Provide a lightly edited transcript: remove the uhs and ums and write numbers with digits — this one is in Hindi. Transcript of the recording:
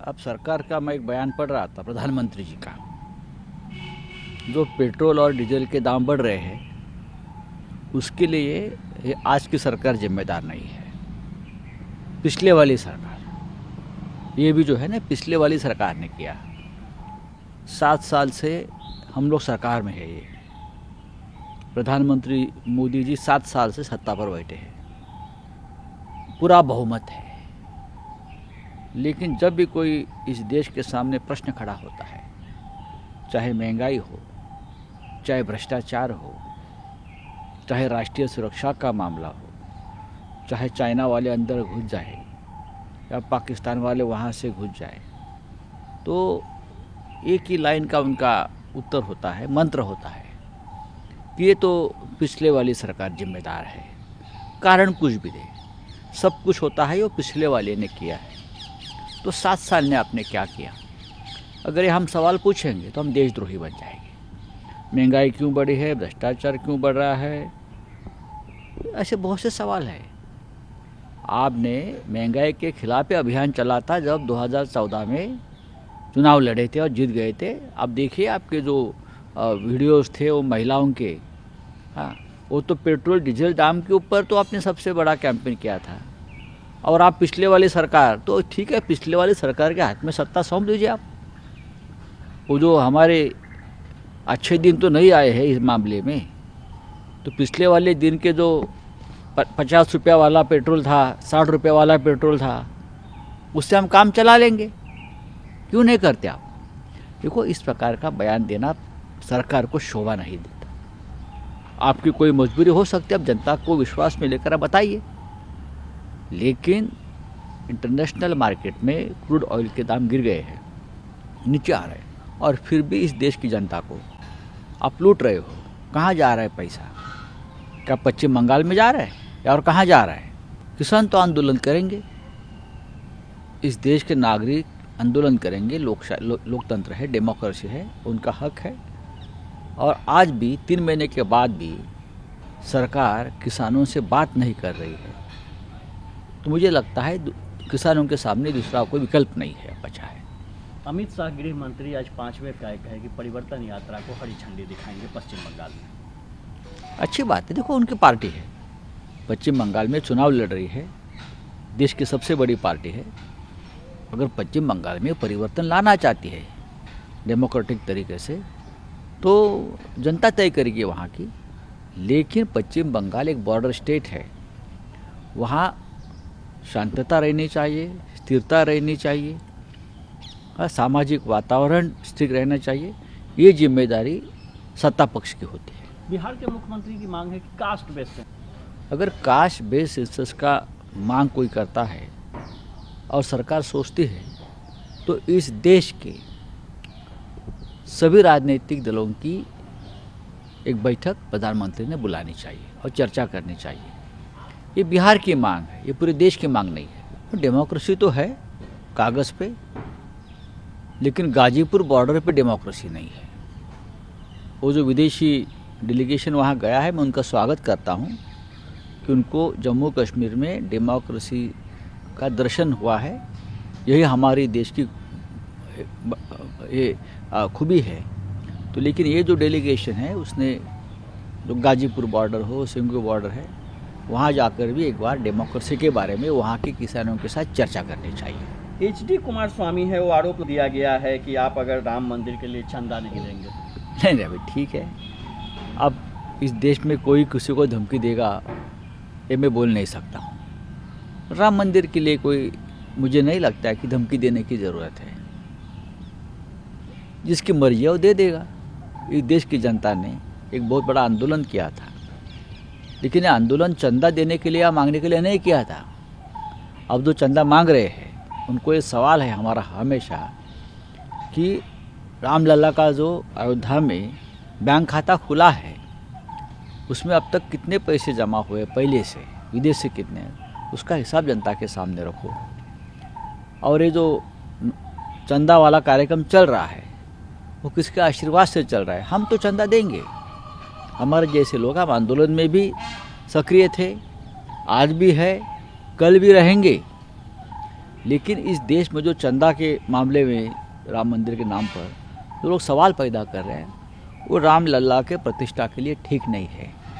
अब सरकार का मैं एक बयान पढ़ रहा था प्रधानमंत्री जी का। जो पेट्रोल और डीजल के दाम बढ़ रहे हैं उसके लिए ये आज की सरकार जिम्मेदार नहीं है, पिछले वाली सरकार। ये भी जो है ना पिछले वाली सरकार ने किया। 7 साल से हम लोग सरकार में है। ये प्रधानमंत्री मोदी जी 7 साल से सत्ता पर बैठे हैं, पूरा बहुमत है। लेकिन जब भी कोई इस देश के सामने प्रश्न खड़ा होता है, चाहे महंगाई हो, चाहे भ्रष्टाचार हो, चाहे राष्ट्रीय सुरक्षा का मामला हो, चाहे चाइना वाले अंदर घुस जाए या पाकिस्तान वाले वहाँ से घुस जाए, तो एक ही लाइन का उनका उत्तर होता है, मंत्र होता है कि ये तो पिछले वाली सरकार जिम्मेदार है। कारण कुछ भी दे, सब कुछ होता है वो पिछले वाले ने किया है। तो 7 साल ने आपने क्या किया? अगर ये हम सवाल पूछेंगे तो हम देशद्रोही बन जाएंगे। महंगाई क्यों बढ़ी है, भ्रष्टाचार क्यों बढ़ रहा है, ऐसे बहुत से सवाल हैं। आपने महंगाई के खिलाफ अभियान चला था जब 2014 में चुनाव लड़े थे और जीत गए थे। अब देखिए आपके जो वीडियोस थे वो महिलाओं के, हाँ, वो तो पेट्रोल डीजल दाम के ऊपर तो आपने सबसे बड़ा कैंपेन किया था। और आप पिछले वाली सरकार, तो ठीक है, पिछले वाली सरकार के हाथ में सत्ता सौंप दीजिए आप। वो जो हमारे अच्छे दिन तो नहीं आए हैं इस मामले में, तो पिछले वाले दिन के जो 50 रुपया वाला पेट्रोल था, 60 रुपया वाला पेट्रोल था, उससे हम काम चला लेंगे। क्यों नहीं करते आप? देखो, इस प्रकार का बयान देना सरकार को शोभा नहीं देता। आपकी कोई मजबूरी हो सकती है, आप जनता को विश्वास में लेकर आप बताइए। लेकिन इंटरनेशनल मार्केट में क्रूड ऑयल के दाम गिर गए हैं, नीचे आ रहे हैं, और फिर भी इस देश की जनता को आप लूट रहे हो। कहाँ जा रहा है पैसा? क्या पश्चिम बंगाल में जा रहा है या और कहाँ जा रहा है? किसान तो आंदोलन करेंगे, इस देश के नागरिक आंदोलन करेंगे। लोकतंत्र है, डेमोक्रेसी है, उनका हक है। और आज भी 3 महीने के बाद भी सरकार किसानों से बात नहीं कर रही है। तो मुझे लगता है किसानों के सामने दूसरा कोई विकल्प नहीं है बचा है। अमित शाह गृह मंत्री आज 5वें पैक है कि परिवर्तन यात्रा को हरी झंडी दिखाएंगे पश्चिम बंगाल में। अच्छी बात है। देखो, उनकी पार्टी है, पश्चिम बंगाल में चुनाव लड़ रही है, देश की सबसे बड़ी पार्टी है। अगर पश्चिम बंगाल में परिवर्तन लाना चाहती है डेमोक्रेटिक तरीके से, तो जनता तय करेगी वहाँ की। लेकिन पश्चिम बंगाल एक बॉर्डर स्टेट है, वहाँ शांतता रहनी चाहिए, स्थिरता रहनी चाहिए, सामाजिक वातावरण स्थिर रहना चाहिए। ये जिम्मेदारी सत्ता पक्ष की होती है। बिहार के मुख्यमंत्री की मांग है कि कास्ट बेस्ड, अगर कास्ट बेस्ड सेंसस का मांग कोई करता है और सरकार सोचती है, तो इस देश के सभी राजनीतिक दलों की एक बैठक प्रधानमंत्री ने बुलानी चाहिए और चर्चा करनी चाहिए। ये बिहार की मांग है, ये पूरे देश की मांग नहीं है। डेमोक्रेसी तो है कागज़ पे, लेकिन गाजीपुर बॉर्डर पे डेमोक्रेसी नहीं है। वो जो विदेशी डेलीगेशन वहाँ गया है, मैं उनका स्वागत करता हूँ कि उनको जम्मू कश्मीर में डेमोक्रेसी का दर्शन हुआ है। यही हमारी देश की ये खूबी है। तो लेकिन ये जो डेलीगेशन है उसने जो गाजीपुर बॉर्डर हो, सिंगू बॉर्डर है, वहाँ जाकर भी एक बार डेमोक्रेसी के बारे में वहाँ के किसानों के साथ चर्चा करनी चाहिए। HD कुमारस्वामी है, वो आरोप दिया गया है कि आप अगर राम मंदिर के लिए चंदा नहीं देंगे। नहीं भाई, ठीक है। अब इस देश में कोई किसी को धमकी देगा ये मैं बोल नहीं सकता हूँ। राम मंदिर के लिए कोई, मुझे नहीं लगता है कि धमकी देने की ज़रूरत है। जिसकी मर्जी है वो दे देगा। इस देश की जनता ने एक बहुत बड़ा आंदोलन किया था, लेकिन ये आंदोलन चंदा देने के लिए या मांगने के लिए नहीं किया था। अब जो चंदा मांग रहे हैं उनको ये सवाल है हमारा हमेशा कि रामलला का जो अयोध्या में बैंक खाता खुला है, उसमें अब तक कितने पैसे जमा हुए पहले से, विदेश से कितने, उसका हिसाब जनता के सामने रखो। और ये जो चंदा वाला कार्यक्रम चल रहा है वो किसके आशीर्वाद से चल रहा है? हम तो चंदा देंगे, हमारे जैसे लोग हम आंदोलन में भी सक्रिय थे, आज भी है, कल भी रहेंगे। लेकिन इस देश में जो चंदा के मामले में राम मंदिर के नाम पर जो लोग सवाल पैदा कर रहे हैं वो राम लल्ला के प्रतिष्ठा के लिए ठीक नहीं है।